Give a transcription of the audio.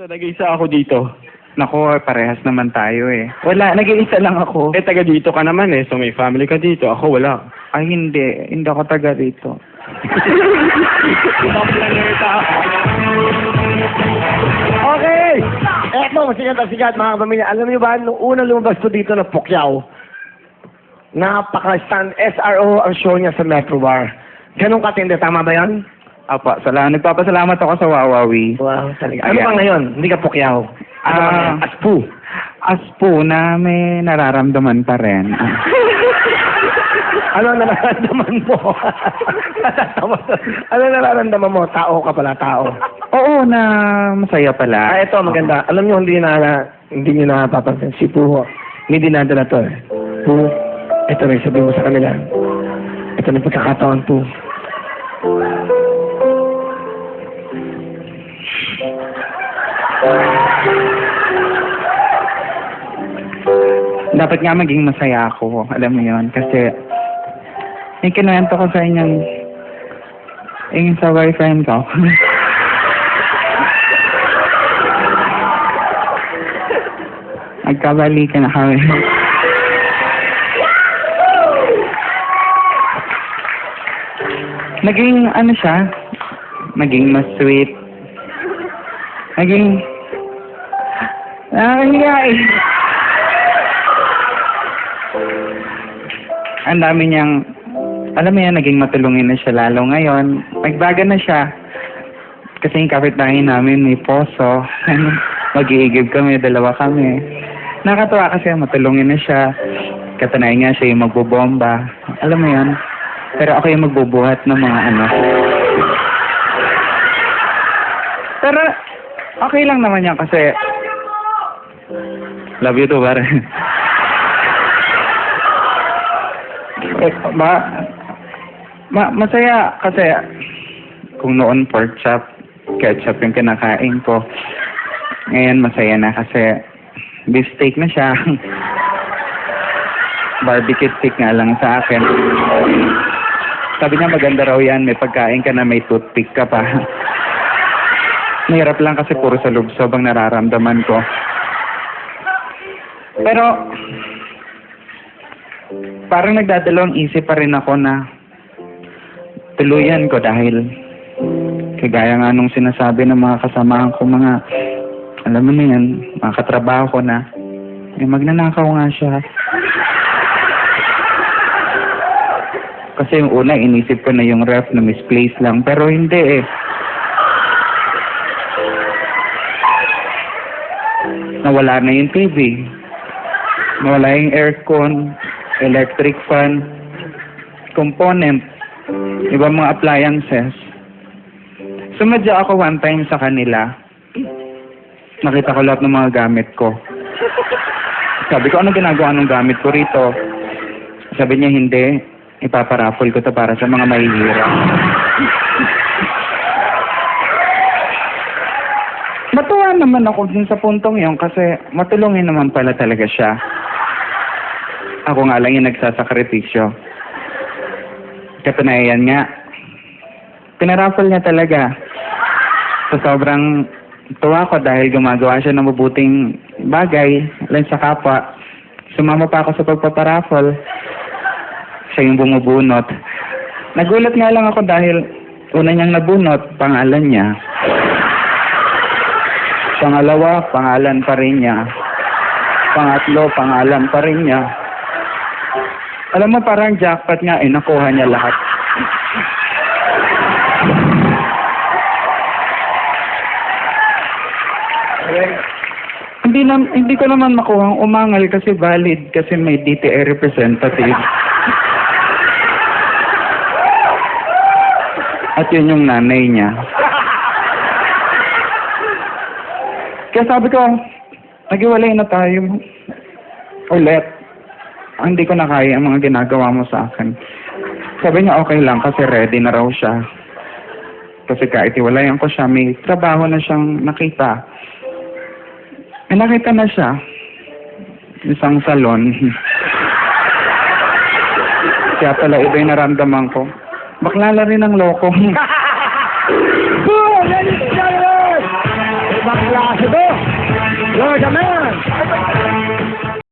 dito, nag-iisa ako dito. Nako, parehas naman tayo eh. Wala, nag-iisa lang ako. Eh, taga dito ka naman eh, so may family ka dito. Ako wala. Ay, hindi. Hindi ako taga rito. Okay! Eto, masigat na sigat mga kapamilya. Alam niyo ba, nung unang lumabas to dito na Pukyaw, napaka-stand SRO ang show niya sa Metro Bar. Ganun katindi, tama ba yan? Apa, nagpapasalamat ako sa Wawawi. Wow, talaga. Ano Ayan. ba ngayon? Hindi ka Pukyaw. Ano ba ngayon? Aspu. Aspo na may nararamdaman pa rin. Ano nararamdaman mo? Ano nararamdaman mo? Tao ka pala, tao. Oo, na masaya pala. Ito, maganda. Alam niyo, hindi niyo napapansin. Si Puho, may dinadala to eh. Puho, ito rin, sabihin mo sa kanila. Ito na pagkakataon, Puho. Dapat nga maging masaya ako. Alam mo yon kasi may kinuwento ko sa inyong yung sa boyfriend ko. Nagkabalikan na kami. Naging ano siya, naging mas sweet. Naging nakakahiya eh. Ang dami niyang, alam mo yan, naging matulungin na siya lalo ngayon. Nagbaga na siya. Kasi yung kapitbahay namin may poso. Mag-iigib kami, dalawa kami. Nakakatuwa kasi matulungin na siya. Katanay nga siya yung magbobomba. Alam mo yan. Pero ako yung magbubuhat ng mga ano. Pero okay lang naman yan kasi love you too, pare. Masaya kasi kung noon pork chop, ketchup yung kinakain ko. Ngayon masaya na kasi beef steak na siya. Barbecue steak nga lang sa akin. Sabi niya maganda raw yan, may pagkain ka na may toothpick ka pa. Mahirap lang kasi puro sa lubsob ang nararamdaman ko. Pero parang nagdadalawang isip pa rin ako na tuluyan ko dahil kagaya nga nung sinasabi ng mga kasamahan ko, mga alam mo na yan, mga katrabaho ko na magnanakaw nga siya. Kasi yung una inisip ko na yung ref na misplaced lang, pero hindi eh. Nawala na yung TV, nawala yung aircon, electric fan, component, ibang mga appliances. Sumadya ako one time sa kanila. Nakita ko lahat ng mga gamit ko. Sabi ko, ano ginagawa ng gamit ko rito? Sabi niya, hindi. Ipaparaffle ko to para sa mga mahihirap. Matuwa naman ako din sa puntong yun kasi matulungin naman pala talaga siya. Ako nga lang yung nagsasakripisyo. Katunayan nga, pinaraffle niya talaga. So sobrang tuwa ko dahil gumagawa siya ng mabuting bagay lang sa kapwa. Sumama pa ako sa pagpaparaffle. Siya yung bumubunot. Nagulat nga lang ako dahil una niyang nabunot, pangalan niya. Pangalawa, pangalan pa rin niya. Pangatlo, pangalan pa rin niya. Alam mo, parang jackpot nga, nakuha niya lahat. Hindi ko naman makuha ang umangal kasi valid kasi may DTI representative. At yun yung nanay niya. Kaya sabi ko, naghiwalay na tayo. Ulit. Hindi ko na kaya ang mga ginagawa mo sa akin. Sabi niya okay lang kasi ready na raw siya. Kasi kahit iwalayan ko siya, may trabaho na siyang nakita. May nakita na siya. Isang salon. Kaya pala iba yung naramdaman ko. Baklala rin ang loko. Boom! Ladies and gentlemen! Bakla Ambassador, Lord Amel,